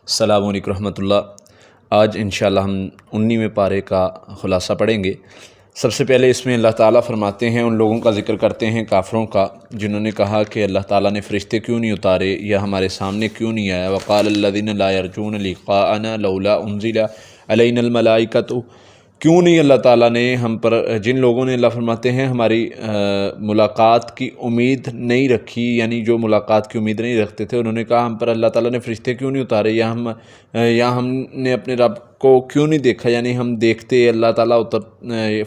السلام علیکم رحمۃ اللہ۔ آج انشاءاللہ ہم 19ویں پارے کا خلاصہ پڑھیں گے۔ سب سے پہلے اس میں اللہ تعالیٰ فرماتے ہیں، ان لوگوں کا ذکر کرتے ہیں کافروں کا جنہوں نے کہا کہ اللہ تعالیٰ نے فرشتے کیوں نہیں اتارے یا ہمارے سامنے کیوں نہیں آیا۔ وقال الذین لا یرجون لقاءنا لولا انزل علینا الملائکۃ، کیوں نہیں اللہ تعالیٰ نے ہم پر، جن لوگوں نے اللہ فرماتے ہیں ہماری ملاقات کی امید نہیں رکھی، یعنی جو ملاقات کی امید نہیں رکھتے تھے، انہوں نے کہا ہم پر اللہ تعالیٰ نے فرشتے کیوں نہیں اتارے، یا ہم نے اپنے رب کو کیوں نہیں دیکھا، یعنی ہم دیکھتے اللہ تعالیٰ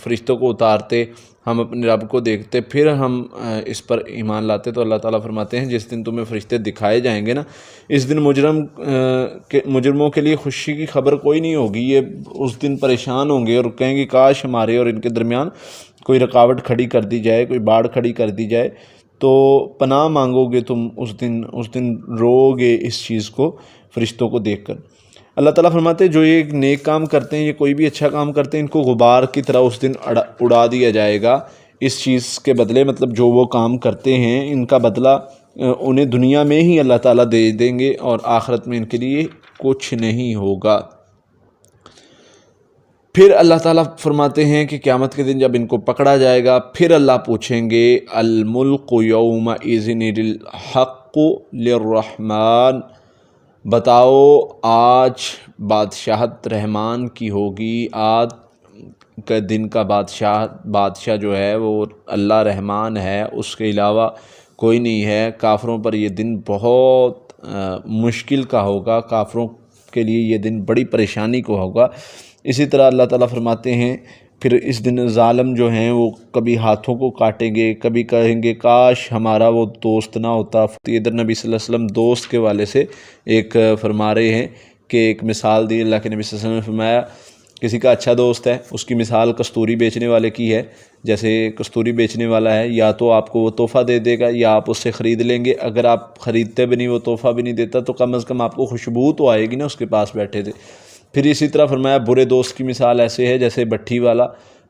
فرشتوں کو اتارتے، ہم اپنے رب کو دیکھتے، پھر ہم اس پر ایمان لاتے۔ تو اللہ تعالیٰ فرماتے ہیں جس دن تمہیں فرشتے دکھائے جائیں گے نا، اس دن مجرموں کے لیے خوشی کی خبر کوئی نہیں ہوگی۔ یہ اس دن پریشان ہوں گے اور کہیں گے کاش ہمارے اور ان کے درمیان کوئی رکاوٹ کھڑی کر دی جائے، کوئی باڑ کھڑی کر دی جائے۔ تو پناہ مانگو گے تم اس دن رو گے اس چیز کو، فرشتوں کو دیکھ کر۔ اللہ تعالیٰ فرماتے ہیں جو یہ نیک کام کرتے ہیں، یہ کوئی بھی اچھا کام کرتے ہیں، ان کو غبار کی طرح اس دن اڑا دیا جائے گا اس چیز کے بدلے، مطلب جو وہ کام کرتے ہیں ان کا بدلہ انہیں دنیا میں ہی اللہ تعالیٰ دے دیں گے اور آخرت میں ان کے لیے کچھ نہیں ہوگا۔ پھر اللہ تعالیٰ فرماتے ہیں کہ قیامت کے دن جب ان کو پکڑا جائے گا، پھر اللہ پوچھیں گے الملک یومئذ الحق للرحمن، بتاؤ آج بادشاہت رحمان کی ہوگی، آج کے دن کا بادشاہ جو ہے وہ اللہ رحمان ہے، اس کے علاوہ کوئی نہیں ہے۔ کافروں پر یہ دن بہت مشکل کا ہوگا، کافروں کے لیے یہ دن بڑی پریشانی کو ہوگا۔ اسی طرح اللہ تعالیٰ فرماتے ہیں پھر اس دن ظالم جو ہیں وہ کبھی ہاتھوں کو کاٹیں گے، کبھی کہیں گے کاش ہمارا وہ دوست نہ ہوتا۔ ادھر نبی صلی اللہ علیہ وسلم دوست کے والے سے ایک فرما رہے ہیں کہ ایک مثال دی اللہ کے نبی صلی اللہ علیہ وسلم نے فرمایا کسی کا اچھا دوست ہے، اس کی مثال کستوری بیچنے والے کی ہے۔ جیسے کستوری بیچنے والا ہے، یا تو آپ کو وہ تحفہ دے دے گا یا آپ اس سے خرید لیں گے۔ اگر آپ خریدتے بھی نہیں، وہ تحفہ بھی نہیں دیتا، تو کم از کم آپ کو خوشبو تو آئے گی نا اس کے پاس بیٹھے تھے۔ پھر اسی طرح فرمایا برے دوست کی مثال ایسے ہے جیسے بھٹی والا،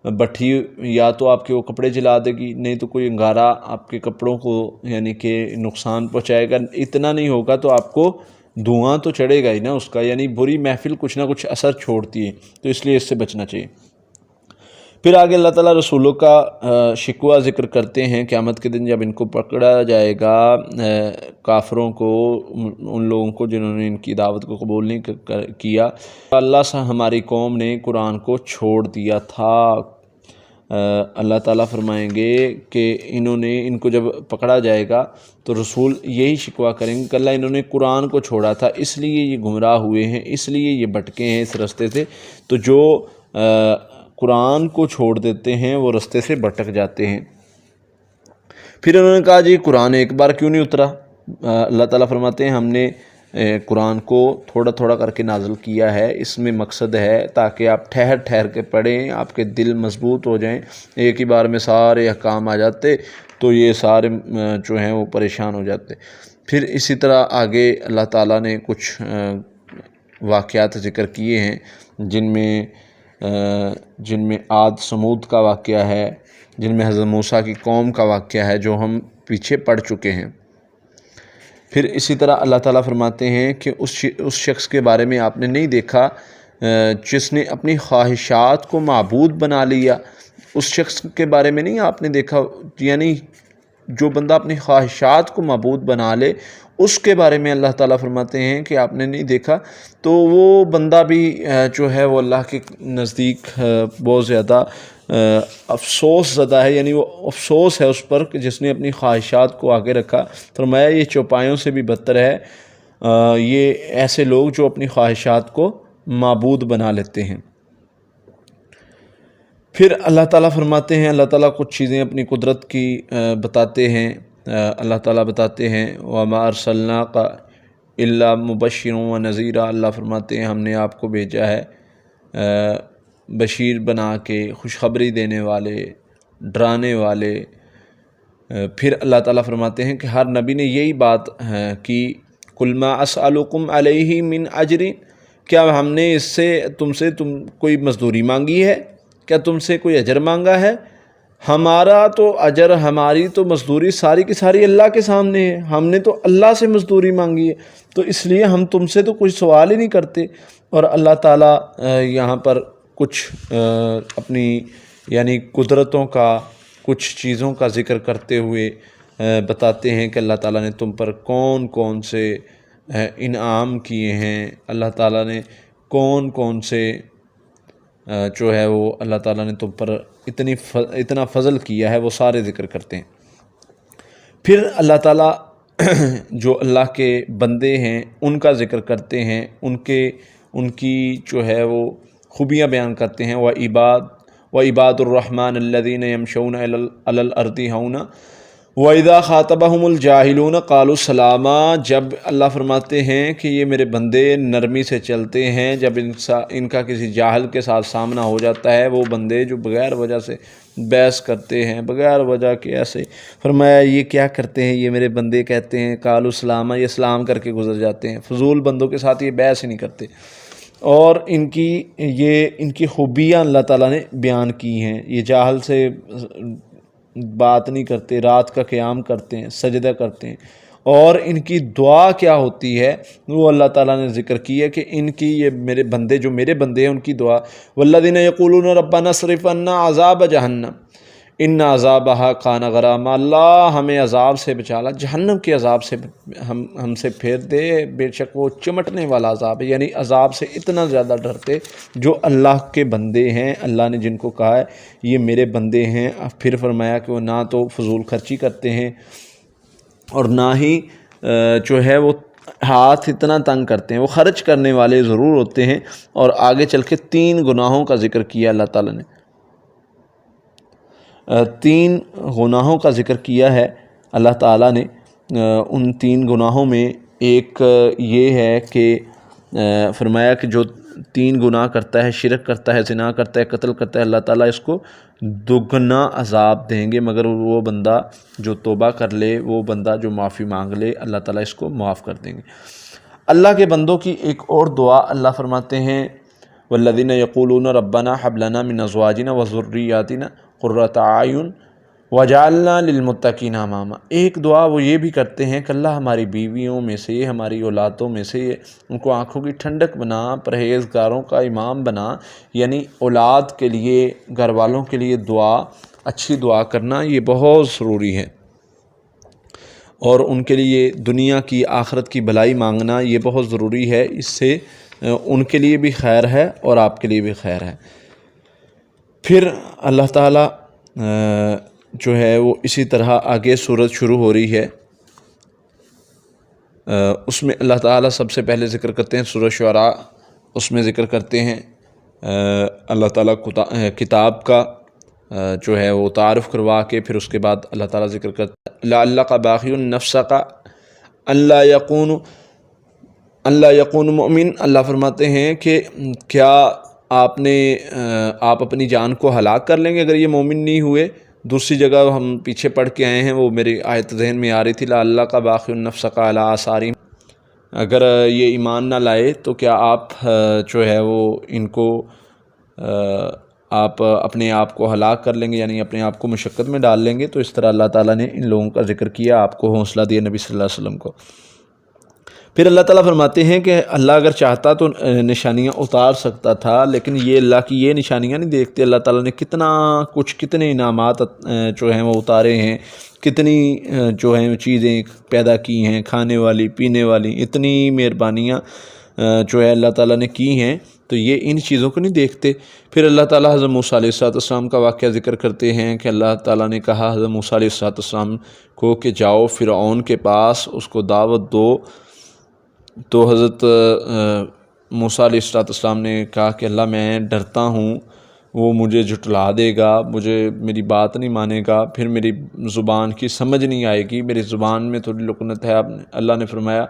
بھٹی یا تو آپ کے وہ کپڑے جلا دے گی، نہیں تو کوئی انگارہ آپ کے کپڑوں کو یعنی کہ نقصان پہنچائے گا۔ اتنا نہیں ہوگا تو آپ کو دھواں تو چڑھے گا ہی نا اس کا، یعنی بری محفل کچھ نہ کچھ اثر چھوڑتی ہے، تو اس لیے اس سے بچنا چاہیے۔ پھر آگے اللہ تعالیٰ رسولوں کا شکوہ ذکر کرتے ہیں قیامت کے دن جب ان کو پکڑا جائے گا، کافروں کو، ان لوگوں کو جنہوں نے ان کی دعوت کو قبول نہیں کیا۔ اللہ سے ہماری قوم نے قرآن کو چھوڑ دیا تھا۔ اللہ تعالیٰ فرمائیں گے کہ ان کو جب پکڑا جائے گا تو رسول یہی شکوہ کریں گے کہ اللہ انہوں نے قرآن کو چھوڑا تھا، اس لیے یہ گمراہ ہوئے ہیں، اس لیے یہ بھٹکے ہیں اس رستے سے۔ تو جو قرآن کو چھوڑ دیتے ہیں وہ رستے سے بھٹک جاتے ہیں۔ پھر انہوں نے کہا جی قرآن ایک بار کیوں نہیں اترا؟ اللہ تعالیٰ فرماتے ہیں ہم نے قرآن کو تھوڑا تھوڑا کر کے نازل کیا ہے، اس میں مقصد ہے تاکہ آپ ٹھہر ٹھہر کے پڑھیں، آپ کے دل مضبوط ہو جائیں۔ ایک ہی بار میں سارے احکام آ جاتے تو یہ سارے جو ہیں وہ پریشان ہو جاتے۔ پھر اسی طرح آگے اللہ تعالیٰ نے کچھ واقعات ذکر کیے ہیں جن میں عاد سمود کا واقعہ ہے، جن میں حضرت موسیٰ کی قوم کا واقعہ ہے جو ہم پیچھے پڑھ چکے ہیں۔ پھر اسی طرح اللہ تعالیٰ فرماتے ہیں کہ اس شخص کے بارے میں آپ نے نہیں دیکھا جس نے اپنی خواہشات کو معبود بنا لیا، اس شخص کے بارے میں نہیں آپ نے دیکھا، یعنی جو بندہ اپنی خواہشات کو معبود بنا لے اس کے بارے میں اللہ تعالیٰ فرماتے ہیں کہ آپ نے نہیں دیکھا، تو وہ بندہ بھی جو ہے وہ اللہ کے نزدیک بہت زیادہ افسوس زدہ ہے، یعنی وہ افسوس ہے اس پر کہ جس نے اپنی خواہشات کو آگے رکھا۔ فرمایا یہ چوپایوں سے بھی بدتر ہے، یہ ایسے لوگ جو اپنی خواہشات کو معبود بنا لیتے ہیں۔ پھر اللہ تعالیٰ فرماتے ہیں، اللہ تعالیٰ کچھ چیزیں اپنی قدرت کی بتاتے ہیں۔ اللہ تعالیٰ بتاتے ہیں وَمَا أَرْسَلْنَاكَ إِلَّا مُبَشِّرًا وَنَذِيرًا، اللہ فرماتے ہیں ہم نے آپ کو بھیجا ہے بشیر بنا کے، خوشخبری دینے والے، ڈرانے والے۔ پھر اللہ تعالیٰ فرماتے ہیں کہ ہر نبی نے یہی بات کی قُلْ مَا أَسْأَلُكُمْ عَلَيْهِ مِنْ أَجْرٍ، کیا ہم نے تم سے کوئی مزدوری مانگی ہے؟ کیا تم سے کوئی اجر مانگا ہے؟ ہمارا تو اجر، ہماری تو مزدوری ساری کی ساری اللہ کے سامنے ہے، ہم نے تو اللہ سے مزدوری مانگی ہے، تو اس لیے ہم تم سے تو کوئی سوال ہی نہیں کرتے۔ اور اللہ تعالیٰ یہاں پر کچھ اپنی یعنی قدرتوں کا، کچھ چیزوں کا ذکر کرتے ہوئے بتاتے ہیں کہ اللہ تعالیٰ نے تم پر کون کون سے انعام کیے ہیں، اللہ تعالیٰ نے کون کون سے جو ہے وہ اللہ تعالیٰ نے تم پر اتنا فضل کیا ہے، وہ سارے ذکر کرتے ہیں۔ پھر اللہ تعالیٰ جو اللہ کے بندے ہیں ان کا ذکر کرتے ہیں، ان کی جو ہے وہ خوبیاں بیان کرتے ہیں۔ وَعِبَادُ الرَّحْمَنِ الَّذِينَ يَمْشُونَ عَلَى الْأَرْضِ هَوْنًا وَإِذَا خَاطَبَهُمُ الْجَاهِلُونَ قَالُوا سَلَامًا، جب اللہ فرماتے ہیں کہ یہ میرے بندے نرمی سے چلتے ہیں، جب ان کا کسی جاہل کے ساتھ سامنا ہو جاتا ہے، وہ بندے جو بغیر وجہ سے بحث کرتے ہیں، بغیر وجہ کے ایسے، فرمایا یہ کیا کرتے ہیں، یہ میرے بندے کہتے ہیں قالوا سلاما، یہ سلام کر کے گزر جاتے ہیں، فضول بندوں کے ساتھ یہ بحث ہی نہیں کرتے۔ اور ان کی خوبیاں اللہ تعالیٰ نے بیان کی ہیں، یہ جاہل سے بات نہیں کرتے، رات کا قیام کرتے ہیں، سجدہ کرتے ہیں، اور ان کی دعا کیا ہوتی ہے وہ اللہ تعالیٰ نے ذکر کی ہے کہ ان کی، یہ میرے بندے جو میرے بندے ہیں ان کی دعا، والذین یقولون ربنا اصرف عنا عذاب جہنم ان عذابها کان غراما، اللہ ہمیں عذاب سے بچا لا، جہنم کے عذاب سے ہم سے پھیر دے، بے شک وہ چمٹنے والا عذاب ہے، یعنی عذاب سے اتنا زیادہ ڈرتے جو اللہ کے بندے ہیں، اللہ نے جن کو کہا ہے یہ میرے بندے ہیں۔ پھر فرمایا کہ وہ نہ تو فضول خرچی کرتے ہیں اور نہ ہی جو ہے وہ ہاتھ اتنا تنگ کرتے ہیں، وہ خرچ کرنے والے ضرور ہوتے ہیں۔ اور آگے چل کے 3 گناہوں کا ذکر کیا اللہ تعالیٰ نے، 3 گناہوں کا ذکر کیا ہے اللہ تعالیٰ نے۔ ان 3 گناہوں میں ایک یہ ہے کہ فرمایا کہ جو 3 گناہ کرتا ہے، شرک کرتا ہے، زنا کرتا ہے، قتل کرتا ہے، اللہ تعالیٰ اس کو دگنا عذاب دیں گے، مگر وہ بندہ جو توبہ کر لے، وہ بندہ جو معافی مانگ لے، اللہ تعالیٰ اس کو معاف کر دیں گے۔ اللہ کے بندوں کی ایک اور دعا اللہ فرماتے ہیں والذین یقولون ربنا هب لنا من ازواجنا وذریاتنا قرۃ اعین وجعلنا للمتقین اماما، ایک دعا وہ یہ بھی کرتے ہیں کہ اللہ ہماری بیویوں میں سے، ہماری اولادوں میں سے ان کو آنکھوں کی ٹھنڈک بنا، پرہیزگاروں کا امام بنا، یعنی اولاد کے لیے، گھر والوں کے لیے دعا، اچھی دعا کرنا یہ بہت ضروری ہے، اور ان کے لیے دنیا کی آخرت کی بھلائی مانگنا یہ بہت ضروری ہے، اس سے ان کے لیے بھی خیر ہے اور آپ کے لیے بھی خیر ہے۔ پھر اللہ تعالیٰ جو ہے وہ اسی طرح آگے سورت شروع ہو رہی ہے، اس میں اللہ تعالیٰ سب سے پہلے ذکر کرتے ہیں سورۃ شعراء، اس میں ذکر کرتے ہیں اللہ تعالیٰ کتاب کا جو ہے وہ تعارف کروا کے، پھر اس کے بعد اللہ تعالیٰ ذکر کرتا ہے لعلک باخع نفسک الا یکون مؤمن، اللہ فرماتے ہیں کہ کیا آپ اپنی جان کو ہلاک کر لیں گے اگر یہ مومن نہیں ہوئے۔ دوسری جگہ ہم پیچھے پڑھ کے آئے ہیں، وہ میری آیت ذہن میں آ رہی تھی لعلک باخع نفسک علی آثارہم، اگر یہ ایمان نہ لائے تو کیا آپ جو ہے وہ ان کو آپ اپنے آپ کو ہلاک کر لیں گے، یعنی اپنے آپ کو مشقت میں ڈال لیں گے۔ تو اس طرح اللہ تعالیٰ نے ان لوگوں کا ذکر کیا، آپ کو حوصلہ دیا نبی صلی اللہ علیہ وسلم کو۔ پھر اللہ تعالیٰ فرماتے ہیں کہ اللہ اگر چاہتا تو نشانیاں اتار سکتا تھا، لیکن یہ اللہ کی یہ نشانیاں نہیں دیکھتے، اللہ تعالیٰ نے کتنے انعامات جو ہیں وہ اتارے ہیں، کتنی جو ہیں چیزیں پیدا کی ہیں، کھانے والی، پینے والی، اتنی مہربانیاں جو ہے اللہ تعالیٰ نے کی ہیں، تو یہ ان چیزوں کو نہیں دیکھتے۔ پھر اللہ تعالیٰ حضرت موسیٰ علیہ السلام کا واقعہ ذکر کرتے ہیں کہ اللہ تعالیٰ نے کہا حضرت موسیٰ علیہ السلام کو کہ جاؤ فرعون کے پاس، اس کو دعوت دو۔ تو حضرت موسیٰ علیہ السلام نے کہا کہ اللہ میں ڈرتا ہوں وہ مجھے جھٹلا دے گا، میری بات نہیں مانے گا، پھر میری زبان کی سمجھ نہیں آئے گی، میری زبان میں تھوڑی لکنت ہے۔ اللہ نے فرمایا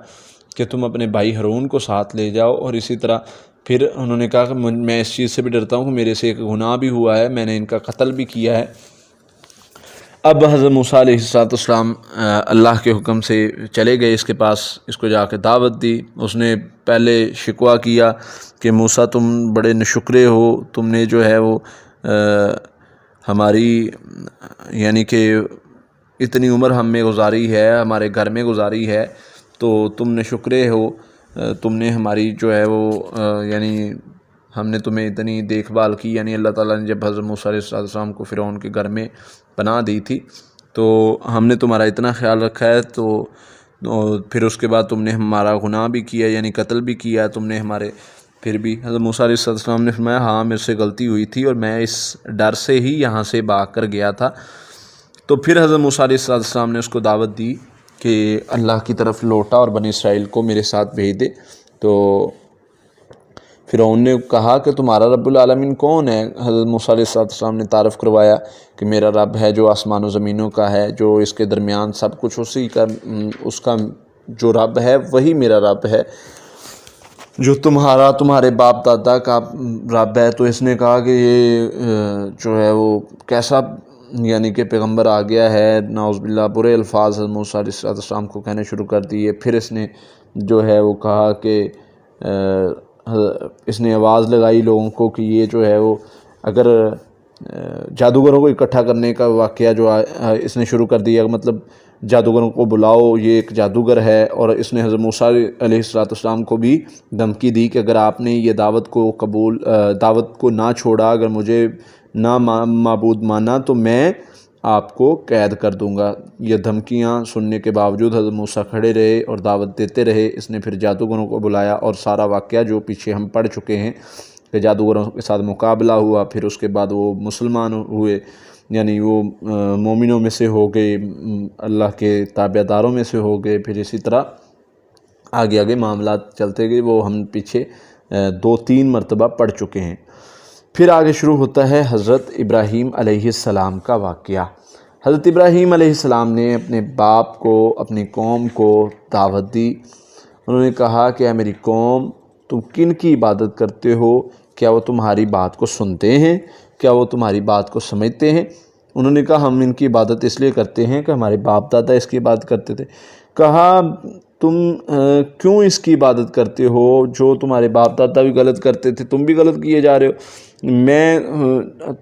کہ تم اپنے بھائی ہارون کو ساتھ لے جاؤ، اور اسی طرح پھر انہوں نے کہا کہ میں اس چیز سے بھی ڈرتا ہوں کہ میرے سے ایک گناہ بھی ہوا ہے، میں نے ان کا قتل بھی کیا ہے۔ اب حضرت موسیٰ علیہ السلام اللہ کے حکم سے چلے گئے اس کے پاس، اس کو جا کے دعوت دی۔ اس نے پہلے شکوہ کیا کہ موسیٰ تم بڑے نشکرے ہو، تم نے جو ہے وہ ہماری یعنی کہ اتنی عمر ہم میں گزاری ہے، ہمارے گھر میں گزاری ہے، تو تم نے شکرے ہو، تم نے ہماری جو ہے وہ یعنی ہم نے تمہیں اتنی دیکھ بھال کی۔ یعنی اللہ تعالیٰ نے جب حضرت موسیٰ علیہ السلام کو فرعون کے گھر میں پناہ دی تھی تو ہم نے تمہارا اتنا خیال رکھا ہے، تو پھر اس کے بعد تم نے ہمارا گناہ بھی کیا، یعنی قتل بھی کیا تم نے ہمارے۔ پھر بھی حضرت موسیٰ علیہ السلام نے فرمایا ہاں میرے سے غلطی ہوئی تھی اور میں اس ڈر سے ہی یہاں سے بھاگ کر گیا تھا۔ تو پھر حضرت موسیٰ علیہ السلام نے اس کو دعوت دی کہ اللہ کی طرف لوٹا اور بنی اسرائیل کو میرے ساتھ بھیج دے۔ تو فرعون نے کہا کہ تمہارا رب العالمین کون ہے؟ حضرت موسیٰ علیہ السلام نے تعارف کروایا کہ میرا رب ہے جو آسمان و زمینوں کا ہے، جو اس کے درمیان سب کچھ اسی کا، اس کا جو رب ہے وہی میرا رب ہے، جو تمہارے باپ دادا کا رب ہے۔ تو اس نے کہا کہ یہ جو ہے وہ کیسا یعنی کہ پیغمبر آ گیا ہے، نعوذ باللہ، برے الفاظ حضرت موسیٰ علیہ السلام کو کہنے شروع کر دیے۔ پھر اس نے جو ہے وہ کہا کہ اس نے آواز لگائی لوگوں کو کہ یہ جو ہے وہ اگر جادوگروں کو اکٹھا کرنے کا واقعہ جو اس نے شروع کر دیا، مطلب جادوگروں کو بلاؤ، یہ ایک جادوگر ہے۔ اور اس نے حضرت موسیٰ علیہ السلام کو بھی دھمکی دی کہ اگر آپ نے یہ دعوت کو نہ چھوڑا، اگر مجھے نہ معبود مانا تو میں آپ کو قید کر دوں گا۔ یہ دھمکیاں سننے کے باوجود حضرت موسیٰ کھڑے رہے اور دعوت دیتے رہے۔ اس نے پھر جادوگروں کو بلایا اور سارا واقعہ جو پیچھے ہم پڑھ چکے ہیں کہ جادوگروں کے ساتھ مقابلہ ہوا، پھر اس کے بعد وہ مسلمان ہوئے، یعنی وہ مومنوں میں سے ہو گئے، اللہ کے تابع داروں میں سے ہو گئے۔ پھر اسی طرح آگے معاملات چلتے گئے، وہ ہم پیچھے 2-3 مرتبہ پڑھ چکے ہیں۔ پھر آگے شروع ہوتا ہے حضرت ابراہیم علیہ السلام کا واقعہ۔ حضرت ابراہیم علیہ السلام نے اپنے باپ کو، اپنی قوم کو دعوت دی۔ انہوں نے کہا کہ اے میری قوم، تم کن کی عبادت کرتے ہو؟ کیا وہ تمہاری بات کو سنتے ہیں؟ کیا وہ تمہاری بات کو سمجھتے ہیں؟ انہوں نے کہا ہم ان کی عبادت اس لیے کرتے ہیں کہ ہمارے باپ دادا اس کی عبادت کرتے تھے۔ کہا تم کیوں اس کی عبادت کرتے ہو؟ جو تمہارے باپ دادا بھی غلط کرتے تھے تم بھی غلط کیے جا رہے ہو۔ میں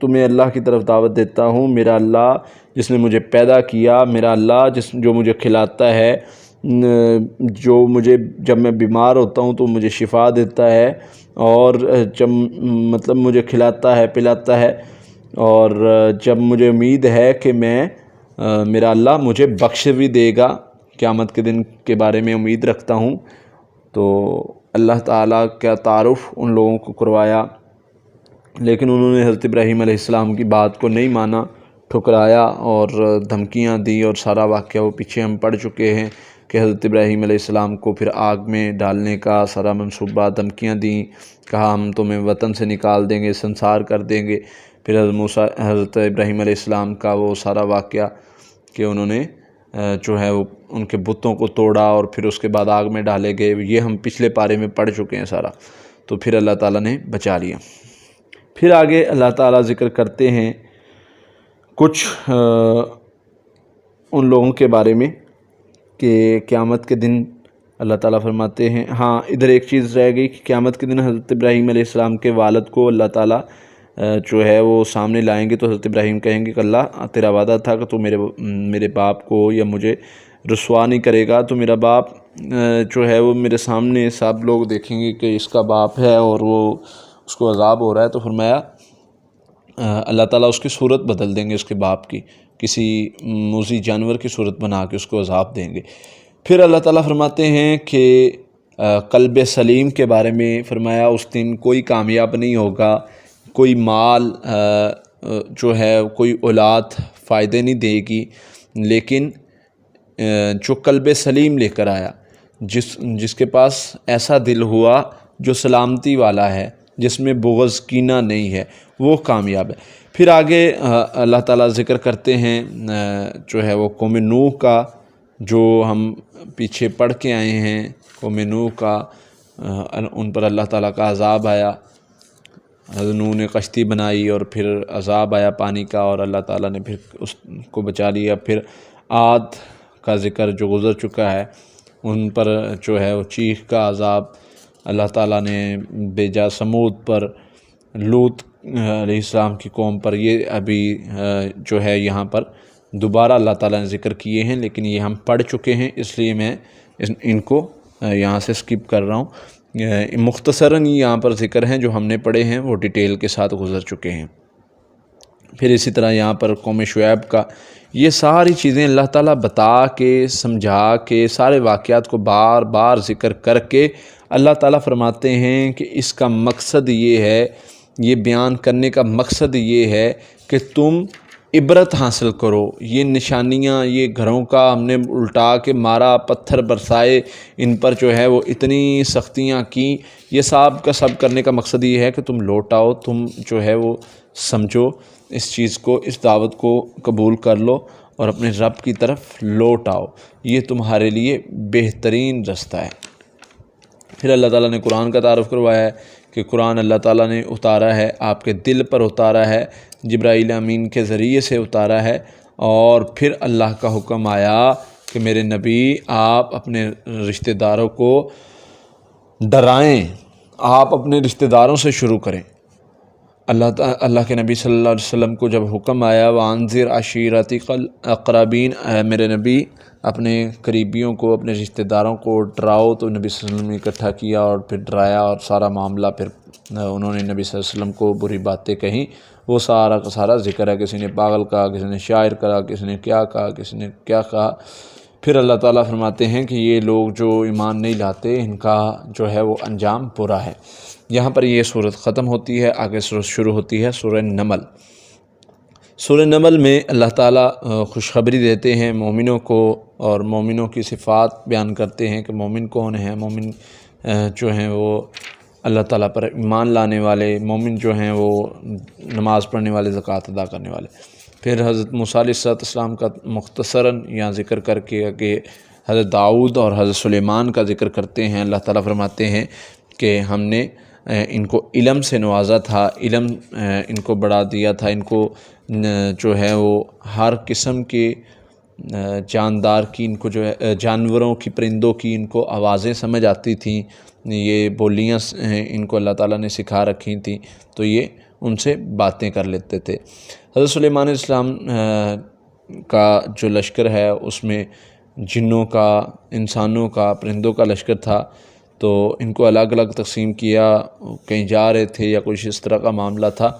تمہیں اللہ کی طرف دعوت دیتا ہوں۔ میرا اللہ جس نے مجھے پیدا کیا، میرا اللہ جو مجھے کھلاتا ہے، جب میں بیمار ہوتا ہوں تو مجھے شفا دیتا ہے، اور جب مطلب مجھے کھلاتا ہے پلاتا ہے، اور جب مجھے امید ہے کہ میرا اللہ مجھے بخش بھی دے گا، قیامت کے دن کے بارے میں امید رکھتا ہوں۔ تو اللہ تعالیٰ کا تعارف ان لوگوں کو کروایا، لیکن انہوں نے حضرت ابراہیم علیہ السلام کی بات کو نہیں مانا، ٹھکرایا اور دھمکیاں دی، اور سارا واقعہ وہ پیچھے ہم پڑھ چکے ہیں کہ حضرت ابراہیم علیہ السلام کو پھر آگ میں ڈالنے کا سارا منصوبہ، دھمکیاں دیں، کہا ہم تمہیں وطن سے نکال دیں گے، سنسار کر دیں گے۔ پھر حضرت ابراہیم علیہ السلام کا وہ سارا واقعہ کہ انہوں نے جو ہے وہ ان کے بتوں کو توڑا اور پھر اس کے بعد آگ میں ڈالے گئے، یہ ہم پچھلے پارے میں پڑھ چکے ہیں سارا۔ تو پھر اللہ تعالیٰ نے بچا لیا۔ پھر آگے اللہ تعالیٰ ذکر کرتے ہیں کچھ ان لوگوں کے بارے میں کہ قیامت کے دن اللہ تعالیٰ فرماتے ہیں، ہاں ادھر ایک چیز رہ گئی کہ قیامت کے دن حضرت ابراہیم علیہ السلام کے والد کو اللہ تعالیٰ جو ہے وہ سامنے لائیں گے، تو حضرت ابراہیم کہیں گے کہ اللہ تیرا وعدہ تھا کہ تو میرے باپ کو یا مجھے رسوا نہیں کرے گا۔ تو میرا باپ جو ہے وہ میرے سامنے سب لوگ دیکھیں گے کہ اس کا باپ ہے اور وہ اس کو عذاب ہو رہا ہے۔ تو فرمایا اللہ تعالیٰ اس کی صورت بدل دیں گے، اس کے باپ کی کسی موذی جانور کی صورت بنا کے اس کو عذاب دیں گے۔ پھر اللہ تعالیٰ فرماتے ہیں کہ قلب سلیم کے بارے میں فرمایا اس دن کوئی کامیاب نہیں ہوگا، کوئی مال جو ہے کوئی اولاد فائدے نہیں دے گی، لیکن جو قلب سلیم لے کر آیا، جس کے پاس ایسا دل ہوا جو سلامتی والا ہے، جس میں بغض کینہ نہیں ہے، وہ کامیاب ہے۔ پھر آگے اللہ تعالیٰ ذکر کرتے ہیں جو ہے وہ قوم نوح کا، جو ہم پیچھے پڑھ کے آئے ہیں، قوم نوح کا ان پر اللہ تعالیٰ کا عذاب آیا، حضرت نوح نے کشتی بنائی اور پھر عذاب آیا پانی کا، اور اللہ تعالیٰ نے پھر اس کو بچا لیا۔ پھر عاد کا ذکر جو گزر چکا ہے، ان پر جو ہے وہ چیخ کا عذاب اللہ تعالیٰ نے بھیجا۔ سمود پر، لوط علیہ السلام کی قوم پر، یہ ابھی جو ہے یہاں پر دوبارہ اللہ تعالیٰ نے ذکر کیے ہیں، لیکن یہ ہم پڑھ چکے ہیں، اس لیے میں ان کو یہاں سے سکپ کر رہا ہوں۔ مختصراً یہاں پر ذکر ہیں جو ہم نے پڑھے ہیں وہ ڈیٹیل کے ساتھ گزر چکے ہیں۔ پھر اسی طرح یہاں پر قوم شعیب کا یہ ساری چیزیں اللہ تعالیٰ بتا کے سمجھا کے سارے واقعات کو بار بار ذکر کر کے اللہ تعالیٰ فرماتے ہیں کہ اس کا مقصد یہ ہے، یہ بیان کرنے کا مقصد یہ ہے کہ تم عبرت حاصل کرو۔ یہ نشانیاں، یہ گھروں کا ہم نے الٹا کے مارا، پتھر برسائے، ان پر جو ہے وہ اتنی سختیاں کیں، یہ سب کا سب کرنے کا مقصد یہ ہے کہ تم لوٹ آؤ، تم جو ہے وہ سمجھو اس چیز کو، اس دعوت کو قبول کر لو اور اپنے رب کی طرف لوٹ آؤ، یہ تمہارے لیے بہترین رستہ ہے۔ پھر اللہ تعالیٰ نے قرآن کا تعارف کروایا ہے کہ قرآن اللہ تعالیٰ نے اتارا ہے، آپ کے دل پر اتارا ہے، جبرائیل امین کے ذریعے سے اتارا ہے، اور پھر اللہ کا حکم آیا کہ میرے نبی آپ اپنے رشتہ داروں کو ڈرائیں، آپ اپنے رشتہ داروں سے شروع کریں۔ اللہ کے نبی صلی اللہ علیہ وسلم کو جب حکم آیا وَأَنذِرْ عَشِيرَتِكَ الْأَقْرَبِينَ، میرے نبی اپنے قریبیوں کو، اپنے رشتہ داروں کو ڈراؤ، تو نبی صلی اللہ علیہ وسلم نے اکٹھا کیا اور پھر ڈرایا، اور سارا معاملہ پھر انہوں نے نبی صلی اللہ علیہ وسلم کو بری باتیں کہیں، وہ سارا کا سارا ذکر ہے۔ کسی نے پاگل کہا، کسی نے شاعر کہا، کسی نے کیا کہا، کسی نے کیا کہا۔ پھر اللہ تعالیٰ فرماتے ہیں کہ یہ لوگ جو ایمان نہیں لاتے ان کا جو ہے وہ انجام برا ہے۔ یہاں پر یہ صورت ختم ہوتی ہے، آگے صورت شروع ہوتی ہے سورہ نمل۔ سورہ نمل میں اللہ تعالیٰ خوشخبری دیتے ہیں مومنوں کو، اور مومنوں کی صفات بیان کرتے ہیں کہ مومن کون ہیں۔ مومن جو ہیں وہ اللہ تعالیٰ پر ایمان لانے والے، مومن جو ہیں وہ نماز پڑھنے والے، زکوٰۃ ادا کرنے والے۔ پھر حضرت موسیٰ علیہ السلام کا مختصراً یہاں ذکر کر کے کہ حضرت داؤد اور حضرت سلیمان کا ذکر کرتے ہیں۔ اللہ تعالیٰ فرماتے ہیں کہ ہم نے ان کو علم سے نوازا تھا، علم ان کو بڑھا دیا تھا، ان کو جو ہے وہ ہر قسم کے جاندار کی، ان کو جو ہے جانوروں کی، پرندوں کی ان کو آوازیں سمجھ آتی تھیں، یہ بولیاں ان کو اللہ تعالیٰ نے سکھا رکھی تھیں، تو یہ ان سے باتیں کر لیتے تھے۔ حضرت سلیمان علیہ السلام کا جو لشکر ہے اس میں جنوں کا، انسانوں کا، پرندوں کا لشکر تھا، تو ان کو الگ الگ تقسیم کیا، کہیں جا رہے تھے یا کچھ اس طرح کا معاملہ تھا،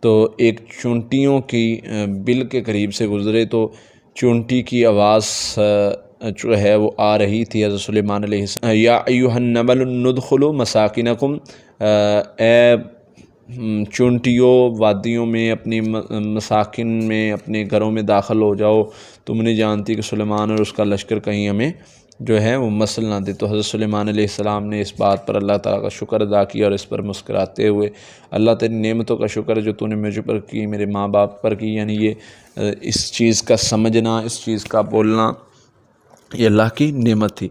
تو ایک چونٹیوں کی بل کے قریب سے گزرے تو چونٹی کی آواز جو ہے وہ آ رہی تھی حضرت سلیمان علیہ السلام، یا ایھا النمل ادخلوا مساکنکم، اے چونٹیوں وادیوں میں، اپنی مساکن میں، اپنے گھروں میں داخل ہو جاؤ، تم نہیں جانتی کہ سلیمان اور اس کا لشکر کہیں ہمیں جو ہے وہ مسل نہ دے۔ تو حضرت سلیمان علیہ السلام نے اس بات پر اللہ تعالیٰ کا شکر ادا کیا اور اس پر مسکراتے ہوئے، اللہ تیری نعمتوں کا شکر ہے جو تو نے مجھ پر کی، میرے ماں باپ پر کی، یعنی یہ اس چیز کا سمجھنا، اس چیز کا بولنا، یہ اللہ کی نعمت تھی۔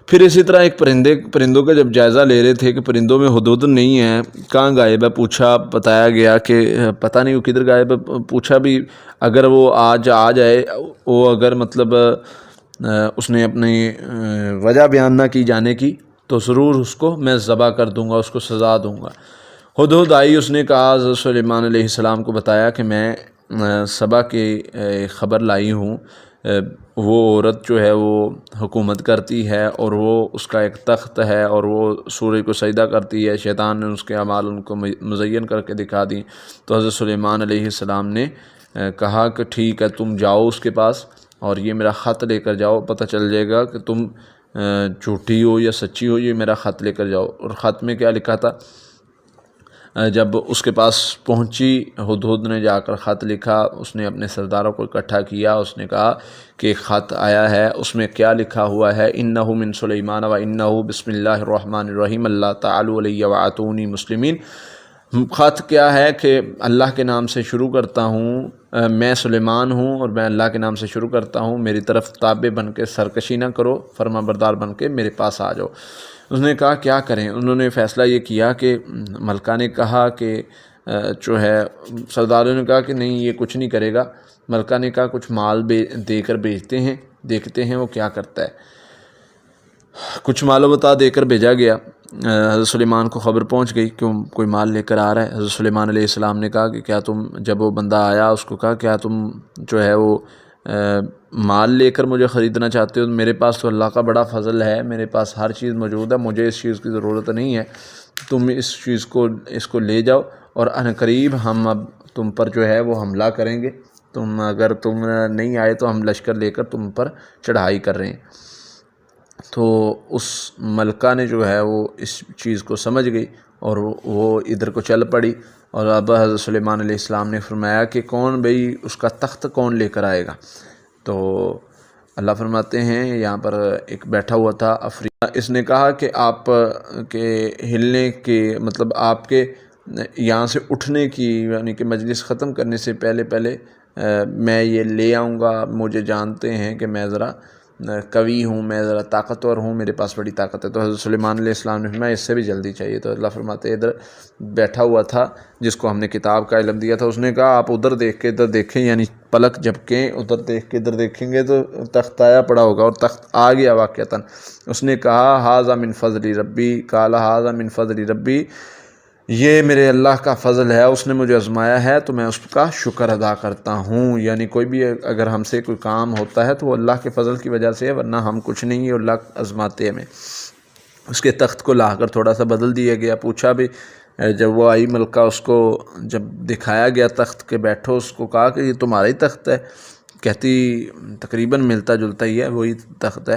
پھر اسی طرح ایک پرندوں کا جب جائزہ لے رہے تھے کہ پرندوں میں ہدہد نہیں ہے، کہاں غائب ہے، پوچھا، بتایا گیا کہ پتہ نہیں وہ کدھر غائب ہے۔ پوچھا بھی اگر وہ آج آ جائے، وہ اگر مطلب اس نے اپنی وجہ بیان نہ کی جانے کی، تو ضرور اس کو میں ذبح کر دوں گا، اس کو سزا دوں گا۔ ہدہد آئی، اس نے کہا حضرت سلیمان علیہ السلام کو بتایا کہ میں سبا کی خبر لائی ہوں، وہ عورت جو ہے وہ حکومت کرتی ہے اور وہ اس کا ایک تخت ہے اور وہ سورج کو سجدہ کرتی ہے، شیطان نے اس کے اعمال ان کو مزین کر کے دکھا دیں۔ تو حضرت سلیمان علیہ السلام نے کہا کہ ٹھیک ہے، تم جاؤ اس کے پاس اور یہ میرا خط لے کر جاؤ، پتہ چل جائے گا کہ تم جھوٹی ہو یا سچی ہو، یہ میرا خط لے کر جاؤ۔ اور خط میں کیا لکھا تھا؟ جب اس کے پاس پہنچی، ہدہد نے جا کر خط لکھا، اس نے اپنے سرداروں کو اکٹھا کیا، اس نے کہا کہ ایک خط آیا ہے، اس میں کیا لکھا ہوا ہے؟ انہ من سلیمان و انہ بسم اللہ الرحمن الرحیم اللہ تعالی علیہ واتونی مسلمین۔ خط کیا ہے کہ اللہ کے نام سے شروع کرتا ہوں، میں سلیمان ہوں اور میں اللہ کے نام سے شروع کرتا ہوں، میری طرف تابع بن کے سرکشی نہ کرو، فرما بردار بن کے میرے پاس آ جاؤ۔ اس نے کہا کیا کریں؟ انہوں نے فیصلہ یہ کیا کہ ملکہ نے کہا کہ جو ہے سرداروں نے کہا کہ نہیں یہ کچھ نہیں کرے گا، ملکہ نے کہا کچھ مال دے کر بھیجتے ہیں، دیکھتے ہیں وہ کیا کرتا ہے۔ کچھ مال و متاع دے کر بھیجا گیا۔ حضرت سلیمان کو خبر پہنچ گئی کہ کوئی مال لے کر آ رہا ہے۔ حضرت سلیمان علیہ السلام نے کہا کہ کیا تم، جب وہ بندہ آیا اس کو کہا کیا تم جو ہے وہ مال لے کر مجھے خریدنا چاہتے ہو؟ میرے پاس تو اللہ کا بڑا فضل ہے، میرے پاس ہر چیز موجود ہے، مجھے اس چیز کی ضرورت نہیں ہے، تم اس کو لے جاؤ اور عنقریب ہم اب تم پر جو ہے وہ حملہ کریں گے، اگر تم نہیں آئے تو ہم لشکر لے کر تم پر چڑھائی کر رہے ہیں۔ تو اس ملکہ نے جو ہے وہ اس چیز کو سمجھ گئی اور وہ ادھر کو چل پڑی، اور اب حضرت سلیمان علیہ السلام نے فرمایا کہ کون بھئی اس کا تخت کون لے کر آئے گا؟ تو اللہ فرماتے ہیں یہاں پر ایک بیٹھا ہوا تھا افریقہ، اس نے کہا کہ آپ کے ہلنے کے مطلب آپ کے یہاں سے اٹھنے کی، یعنی کہ مجلس ختم کرنے سے پہلے میں یہ لے آؤں گا، مجھے جانتے ہیں کہ میں ذرا قوی ہوں، میں ذرا طاقتور ہوں، میرے پاس بڑی طاقت ہے۔ تو حضرت سلیمان علیہ السلام نے فرمایا اس سے بھی جلدی چاہیے۔ تو اللہ فرماتے ہیں ادھر بیٹھا ہوا تھا جس کو ہم نے کتاب کا علم دیا تھا، اس نے کہا آپ ادھر دیکھ کے ادھر دیکھیں، یعنی پلک جھپکیں، ادھر دیکھ کے ادھر دیکھیں گے تو تخت آیا پڑا ہوگا، اور تخت آ گیا واقعتاً۔ اس نے کہا ھذا من فضل ربی، قال ھذا من فضل ربی، یہ میرے اللہ کا فضل ہے، اس نے مجھے آزمایا ہے تو میں اس کا شکر ادا کرتا ہوں۔ یعنی کوئی بھی اگر ہم سے کوئی کام ہوتا ہے تو وہ اللہ کے فضل کی وجہ سے ہے، ورنہ ہم کچھ نہیں ہے، اللہ آزماتے ہمیں۔ اس کے تخت کو لا کر تھوڑا سا بدل دیا گیا، پوچھا بھی، جب وہ آئی ملکہ اس کو جب دکھایا گیا تخت کے بیٹھو، اس کو کہا کہ یہ تمہارا ہی تخت ہے؟ کہتی تقریباً ملتا جلتا ہی ہے، وہی تخت ہے۔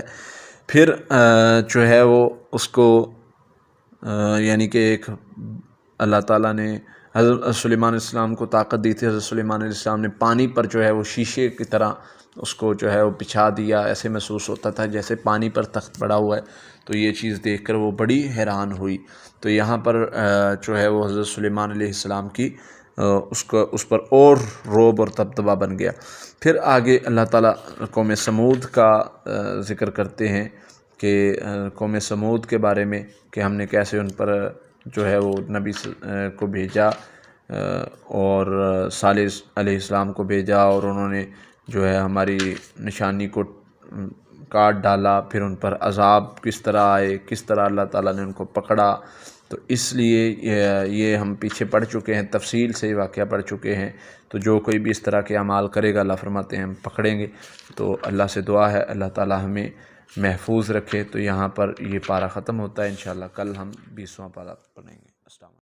پھر جو ہے وہ اس کو یعنی کہ ایک اللہ تعالیٰ نے حضرت سلیمان علیہ السلام کو طاقت دی تھی، حضرت سلیمان علیہ السلام نے پانی پر جو ہے وہ شیشے کی طرح اس کو جو ہے وہ بچھا دیا، ایسے محسوس ہوتا تھا جیسے پانی پر تخت پڑا ہوا ہے۔ تو یہ چیز دیکھ کر وہ بڑی حیران ہوئی۔ تو یہاں پر جو ہے وہ حضرت سلیمان علیہ السلام کی اس پر اور رعب اور دبدبہ بن گیا۔ پھر آگے اللہ تعالیٰ قوم سمود کا ذکر کرتے ہیں کہ قوم سمود کے بارے میں کہ ہم نے کیسے ان پر جو ہے وہ نبی کو بھیجا اور صالح علیہ السلام کو بھیجا، اور انہوں نے جو ہے ہماری نشانی کو کاٹ ڈالا، پھر ان پر عذاب کس طرح آئے، کس طرح اللہ تعالیٰ نے ان کو پکڑا۔ تو اس لیے یہ ہم پیچھے پڑھ چکے ہیں، تفصیل سے واقعہ پڑھ چکے ہیں۔ تو جو کوئی بھی اس طرح کے اعمال کرے گا اللہ فرماتے ہیں ہم پکڑیں گے۔ تو اللہ سے دعا ہے اللہ تعالیٰ ہمیں محفوظ رکھے۔ تو یہاں پر یہ پارہ ختم ہوتا ہے، انشاءاللہ کل ہم 20واں پارہ پڑھیں گے۔ السلام علیکم۔